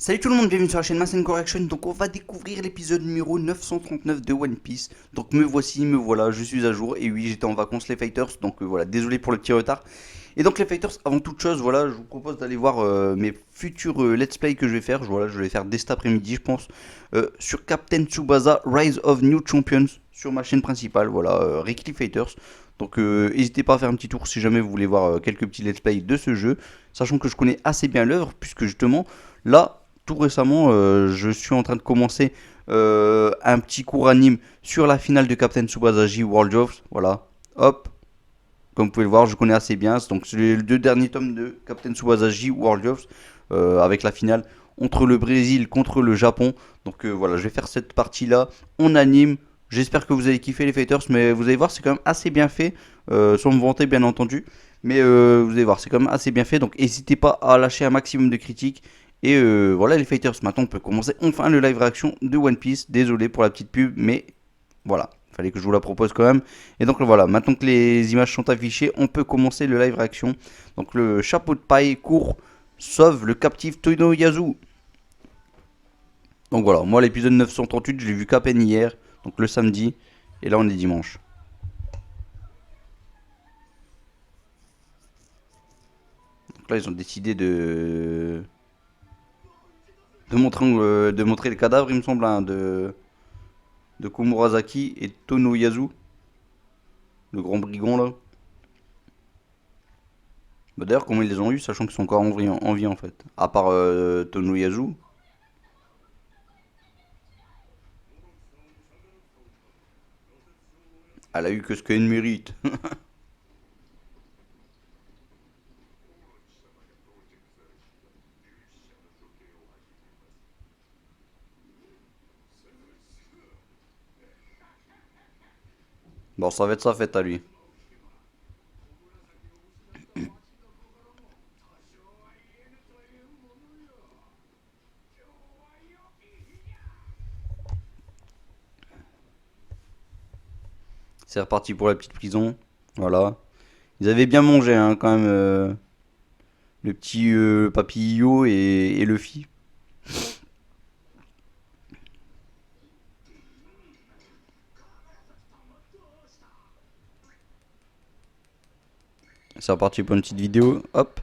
Salut tout le monde, bienvenue sur la chaîne Mass Correction. Donc on va découvrir l'épisode numéro 939 de One Piece. Donc me voici, me voilà, je suis à jour. Et oui, j'étais en vacances les fighters, donc voilà, désolé pour le petit retard. Et donc les fighters, avant toute chose, voilà, je vous propose d'aller voir mes futurs let's play que je vais faire. Voilà, je vais les faire dès cet après-midi, je pense, sur Captain Tsubasa Rise of New Champions sur ma chaîne principale. Voilà, Ricky Fighters. Donc n'hésitez pas à faire un petit tour si jamais vous voulez voir quelques petits let's play de ce jeu, sachant que je connais assez bien l'œuvre, puisque justement là tout récemment, je suis en train de commencer un petit cours anime sur la finale de Captain Tsubasa J World Jobs. Voilà, hop, comme vous pouvez le voir, je connais assez bien. Donc, c'est les deux derniers tomes de Captain Tsubasa J World Jobs avec la finale entre le Brésil contre le Japon. Donc, voilà, je vais faire cette partie-là en anime. J'espère que vous allez kiffer les fighters, mais vous allez voir, c'est quand même assez bien fait, sans me vanter bien entendu. Mais vous allez voir, c'est quand même assez bien fait. Donc, n'hésitez pas à lâcher un maximum de critiques. Et voilà les fighters, maintenant on peut commencer enfin le live réaction de One Piece. Désolé pour la petite pub, mais voilà, il fallait que je vous la propose quand même. Et donc voilà, maintenant que les images sont affichées, on peut commencer le live réaction. Donc le chapeau de paille court, sauve le captif Toino Yazu. Donc voilà, moi l'épisode 938, je l'ai vu qu'à peine hier, donc le samedi. Et là on est dimanche. Donc là ils ont décidé de montrer le cadavre, il me semble, hein, de Komurasaki et Tono Yazu, le grand brigand là. Bah, d'ailleurs, comment ils les ont eu, sachant qu'ils sont encore en vie en fait. À part Tonoyasu, elle a eu que ce qu'elle mérite. Bon, ça va être sa fête à lui. C'est reparti pour la petite prison. Voilà. Ils avaient bien mangé, hein, quand même, le petit Papillo et Luffy. C'est reparti pour une petite vidéo. Hop.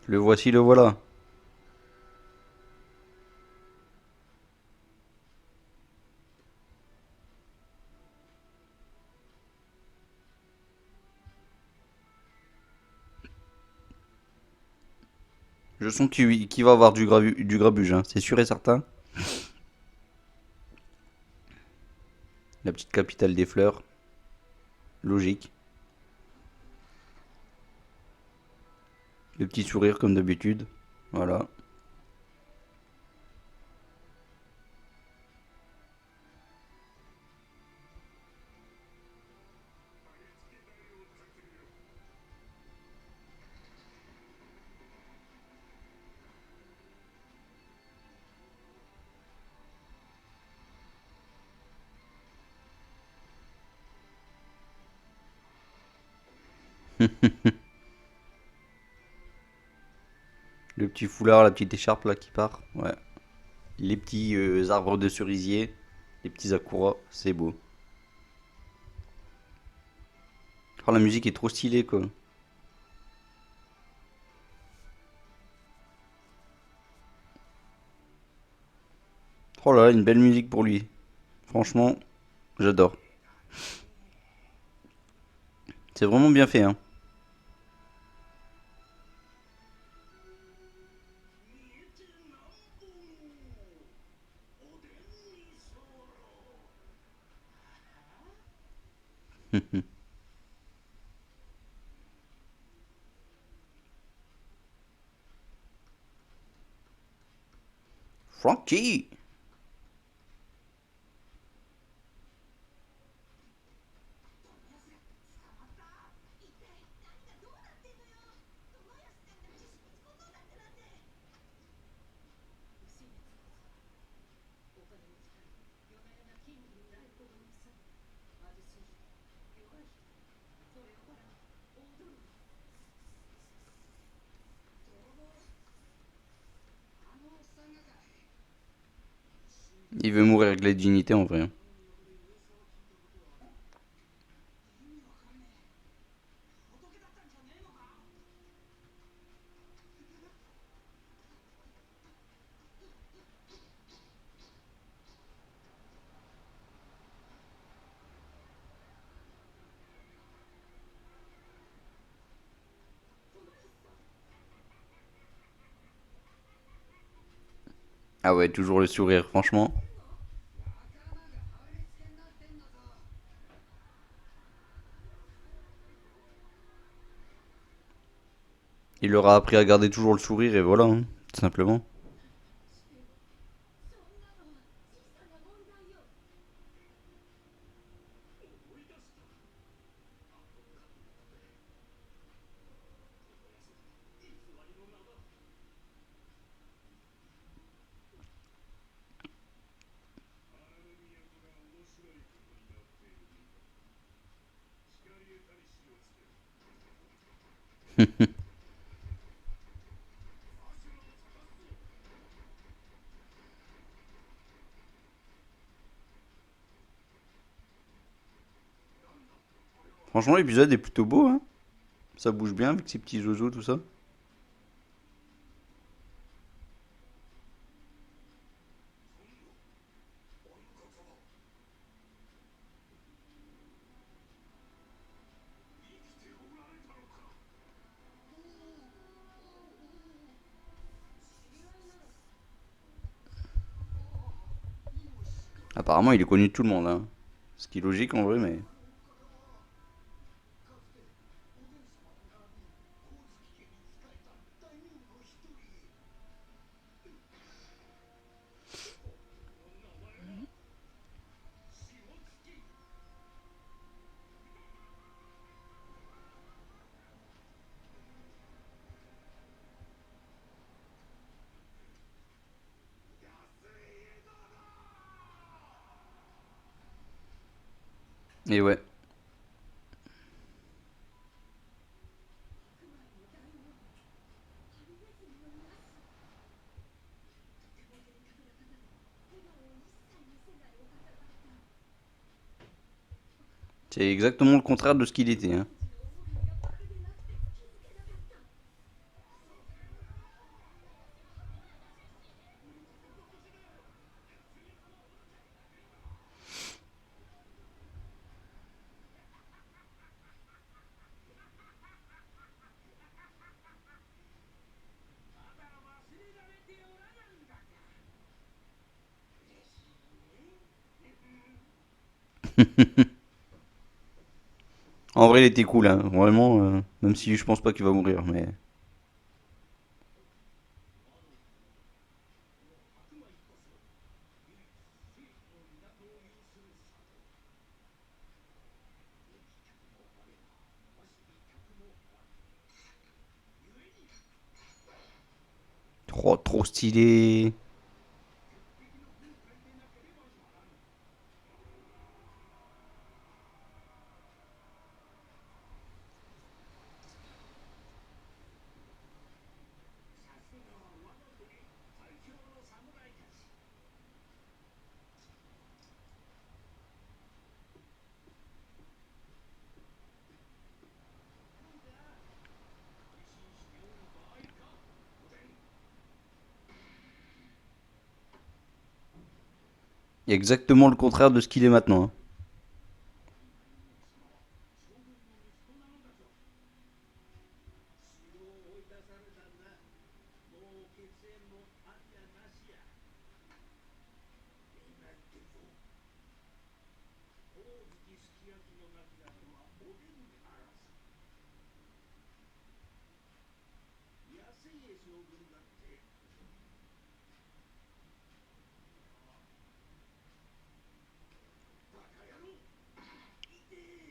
Le voici, le voilà. Je sens qu'il va avoir du grabuge, hein, c'est sûr et certain. La petite capitale des fleurs. Logique. Le petit sourire comme d'habitude. Voilà. Le petit foulard, la petite écharpe là qui part. Ouais. Les petits arbres de cerisier, les petits akuras, c'est beau. Oh, la musique est trop stylée quoi. Oh là là, une belle musique pour lui. Franchement, j'adore. C'est vraiment bien fait, hein. Frankie. Il veut mourir avec la dignité en vrai, hein. Ah ouais, toujours le sourire, franchement. Il leur a appris à garder toujours le sourire et voilà, hein, tout simplement. Franchement, l'épisode est plutôt beau, hein. Ça bouge bien avec ses petits oiseaux, tout ça. Apparemment, il est connu de tout le monde, hein. Ce qui est logique en vrai, mais. Et ouais. C'est exactement le contraire de ce qu'il était, hein. En vrai, il était cool, hein. Vraiment, même si je pense pas qu'il va mourir, mais. Oh, trop stylé. Exactement le contraire de ce qu'il est maintenant, hein.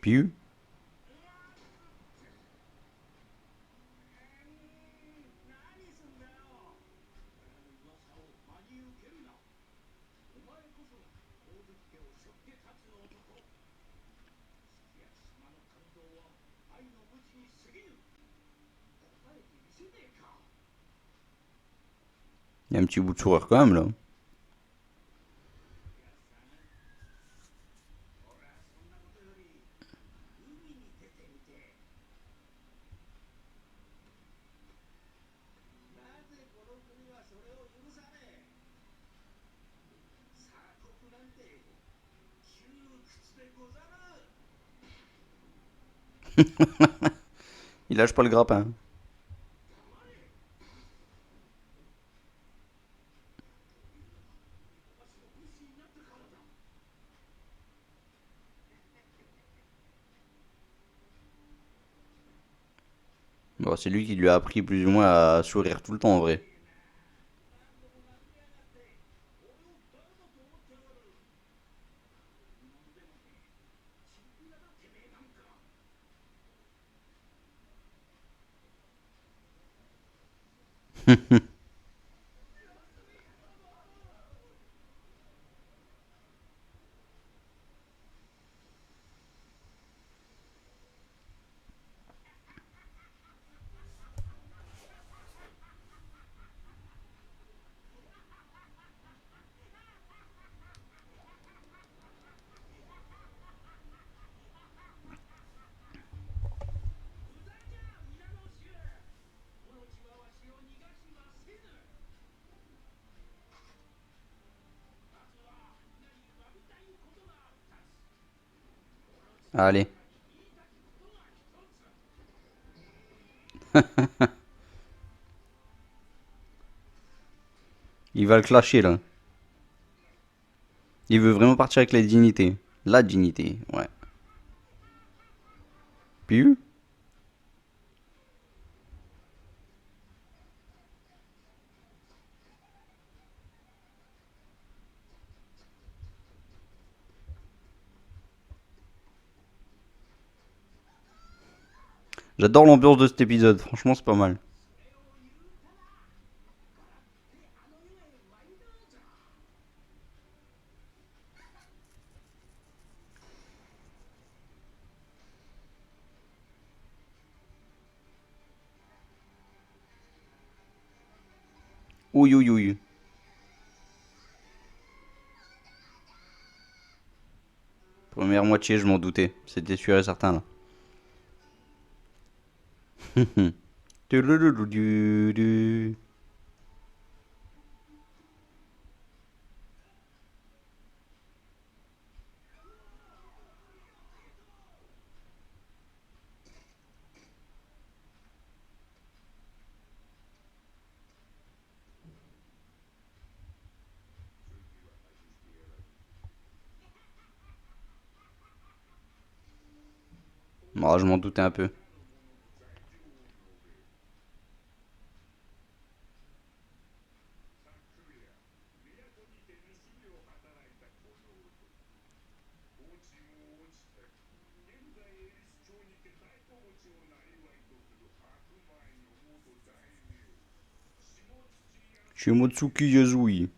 Puis, Il y a un petit bout de sourire quand même là. Il lâche pas le grappin. Bon, c'est lui qui lui a appris plus ou moins à sourire tout le temps en vrai. Allez. Il va le clasher là. Il veut vraiment partir avec la dignité. La dignité, ouais. Puis, j'adore l'ambiance de cet épisode. Franchement, c'est pas mal. Ouïe, ouïe, ouïe. Première moitié, je m'en doutais. C'était sûr et certain là. Moi, je m'en doutais un peu. Shimotsuki Yazui.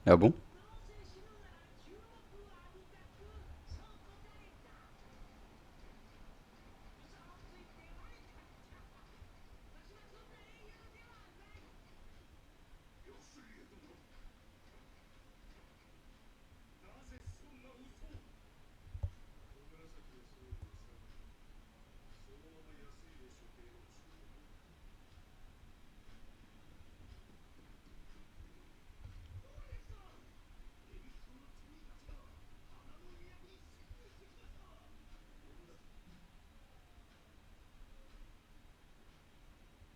Ah bon?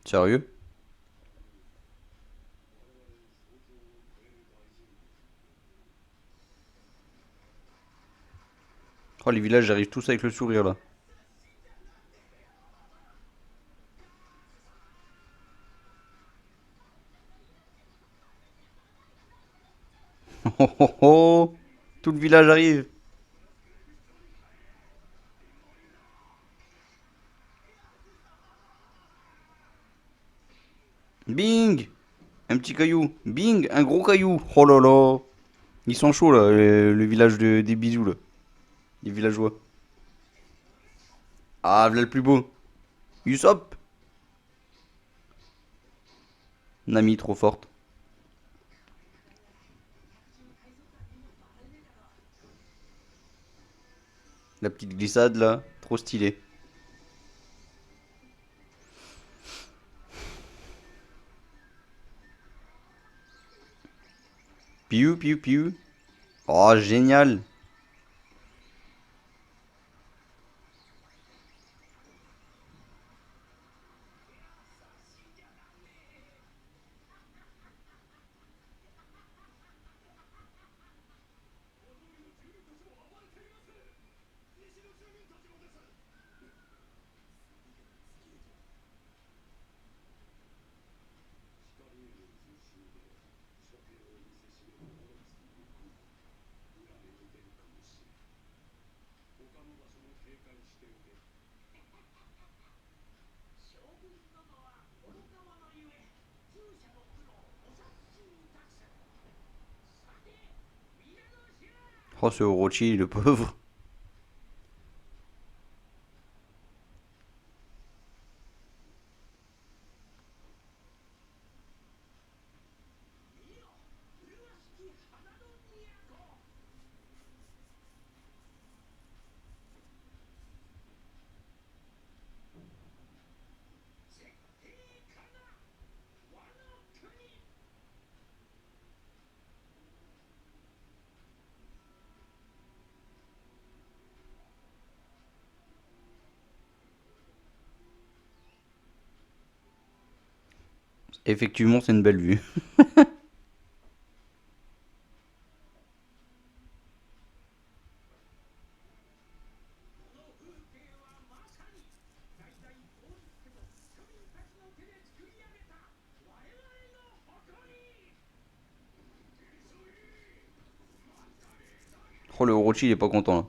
Sérieux? Oh, les villages arrivent tous avec le sourire là. Oh oh oh. Tout le village arrive. Bing! Un petit caillou. Bing! Un gros caillou. Oh là là. Ils sont chauds là, le village des bisous là. Les villageois. Ah, voilà le plus beau. Usopp! Nami trop forte. La petite glissade là, trop stylé. Piou piou piou. Oh, génial. Oh, ce Orochi, le pauvre. Effectivement, c'est une belle vue. Oh, le Orochi, il est pas content là.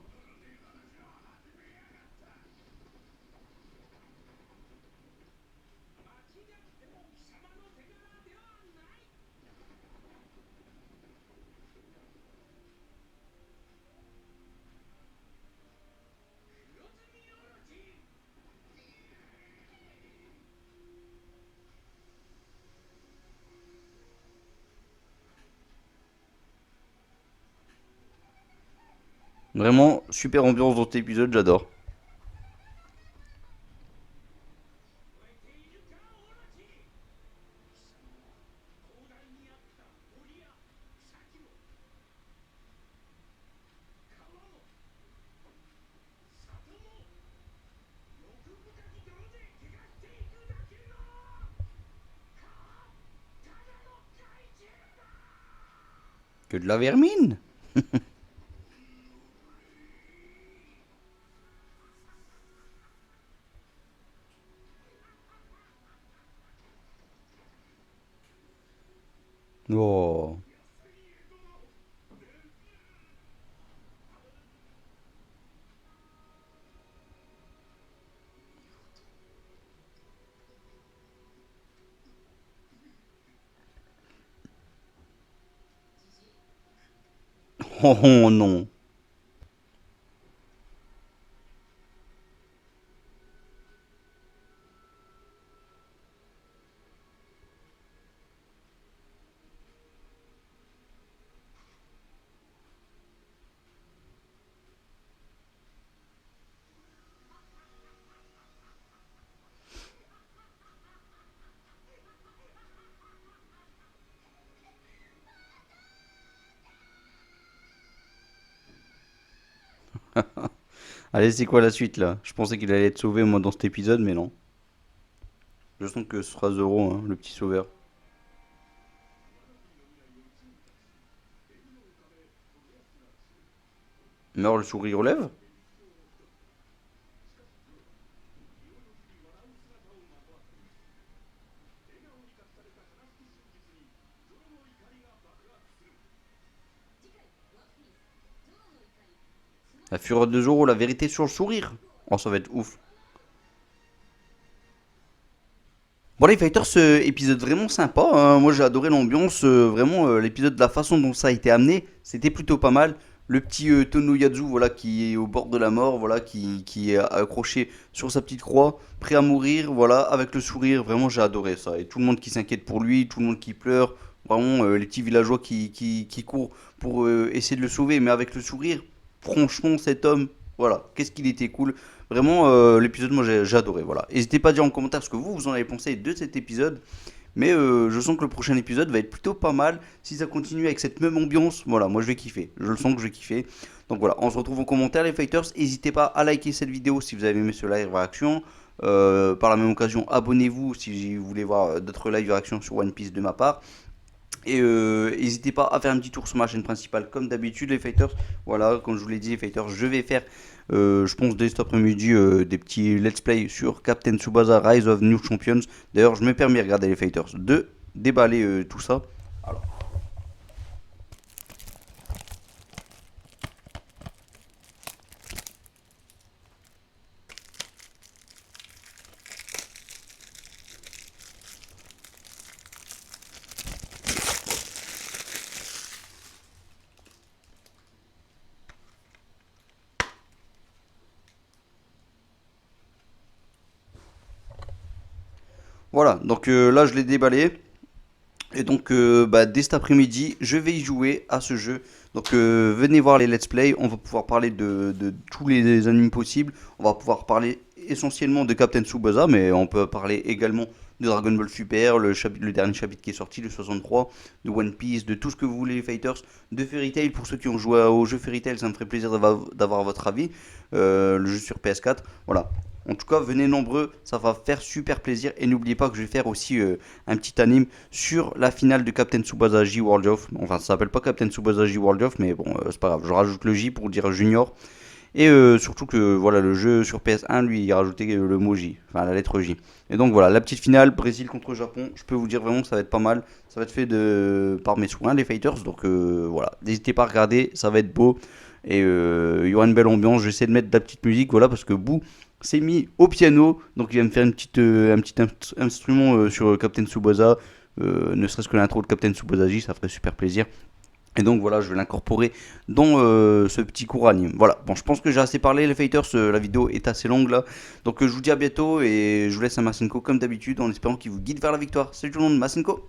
Vraiment, super ambiance dans cet épisode, j'adore. Que de la vermine. Oh. Oh, oh non. Allez, c'est quoi la suite là? Je pensais qu'il allait être sauvé moi dans cet épisode, mais non. Je sens que ce sera Zoro, hein, le petit sauveur. Meurt le sourire aux lèvres? La fureur de Zoro, la vérité sur le sourire. Oh, ça va être ouf. Bon les fighters, épisode vraiment sympa, hein. Moi j'ai adoré l'ambiance, vraiment l'épisode, de la façon dont ça a été amené, c'était plutôt pas mal. Le petit Tonoyazu, voilà, qui est au bord de la mort, voilà, qui est accroché sur sa petite croix, prêt à mourir, voilà, avec le sourire, vraiment j'ai adoré ça. Et tout le monde qui s'inquiète pour lui, tout le monde qui pleure, vraiment les petits villageois qui courent pour essayer de le sauver, mais avec le sourire, franchement cet homme, voilà, qu'est-ce qu'il était cool. Vraiment, l'épisode, moi j'ai adoré. Voilà. N'hésitez pas à dire en commentaire ce que vous en avez pensé de cet épisode. Mais je sens que le prochain épisode va être plutôt pas mal. Si ça continue avec cette même ambiance, voilà, moi je vais kiffer. Je le sens que je vais kiffer. Donc voilà, on se retrouve en commentaire les fighters. N'hésitez pas à liker cette vidéo si vous avez aimé ce live réaction. Par la même occasion, abonnez-vous si vous voulez voir d'autres live réactions sur One Piece de ma part. Et n'hésitez pas à faire un petit tour sur ma chaîne principale comme d'habitude les fighters. Voilà, comme je vous l'ai dit les fighters, je vais faire je pense dès cet après-midi des petits let's play sur Captain Tsubasa Rise of New Champions. D'ailleurs je me permets, regarder les fighters, de déballer tout ça. Alors, voilà, donc là je l'ai déballé. Et donc dès cet après-midi, je vais y jouer à ce jeu. Donc venez voir les let's play, on va pouvoir parler de tous les animes possibles. On va pouvoir parler essentiellement de Captain Tsubasa, mais on peut parler également de Dragon Ball Super, le dernier chapitre qui est sorti, le 63, de One Piece, de tout ce que vous voulez les fighters, de Fairy Tail. Pour ceux qui ont joué au jeu Fairy Tail, ça me ferait plaisir d'avoir votre avis. Le jeu sur PS4, voilà. En tout cas, venez nombreux, ça va faire super plaisir. Et n'oubliez pas que je vais faire aussi un petit anime sur la finale de Captain Tsubasa J World of. Enfin, ça s'appelle pas Captain Tsubasa J World of, mais bon, c'est pas grave. Je rajoute le J pour dire Junior. Et surtout que voilà, le jeu sur PS1, lui, il a rajouté le mot J, enfin la lettre J. Et donc voilà, la petite finale, Brésil contre Japon. Je peux vous dire vraiment que ça va être pas mal. Ça va être fait par mes soins, les fighters. Donc voilà, n'hésitez pas à regarder, ça va être beau. Et il y aura une belle ambiance. J'essaie de mettre de la petite musique, voilà, parce que Boo s'est mis au piano. Donc il va me faire un petit instrument sur Captain Tsubasa. Ne serait-ce que l'intro de Captain Tsubasa J, ça ferait super plaisir. Et donc voilà, je vais l'incorporer dans ce petit cours anime. Voilà, bon, je pense que j'ai assez parlé les fighters, la vidéo est assez longue là. Donc je vous dis à bientôt et je vous laisse à Masenko comme d'habitude en espérant qu'il vous guide vers la victoire. Salut tout le monde, Masenko.